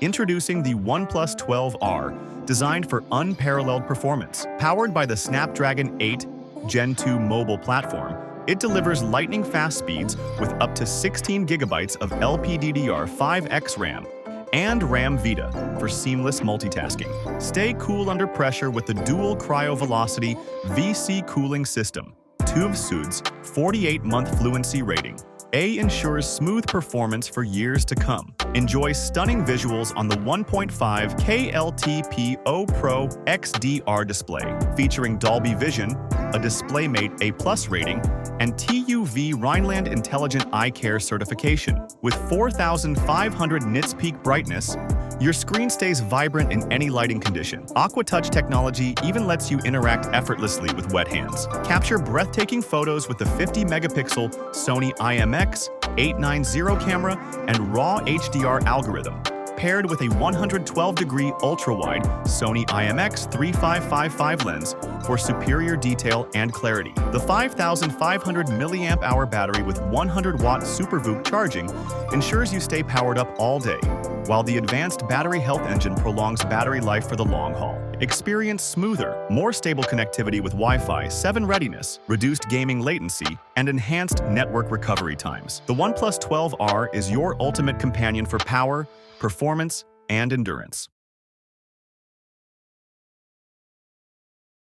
Introducing the OnePlus 12R, designed for unparalleled performance. Powered by the Snapdragon 8 Gen 2 mobile platform, it delivers lightning-fast speeds with up to 16 gigabytes of LPDDR5X RAM and RAM Vita for seamless multitasking. Stay cool under pressure with the dual cryo-velocity VC cooling system. Enthusiast's 48-month fluency rating. A ensures smooth performance for years to come. Enjoy stunning visuals on the 1.5K LTPO Pro XDR display, featuring Dolby Vision, a DisplayMate A+ rating, and TUV Rhineland Intelligent Eye Care certification. With 4,500 nits peak brightness, your screen stays vibrant in any lighting condition. AquaTouch technology even lets you interact effortlessly with wet hands. Capture breathtaking photos with the 50-megapixel Sony IMX890 camera and RAW HDR algorithm, paired with a 112-degree ultra-wide Sony IMX3555 lens for superior detail and clarity. The 5,500 mAh battery with 100-watt SuperVOOC charging ensures you stay powered up all day, while the advanced battery health engine prolongs battery life for the long haul. Experience smoother, more stable connectivity with Wi-Fi 7 readiness, reduced gaming latency, and enhanced network recovery times. The OnePlus 12R is your ultimate companion for power, performance, and endurance.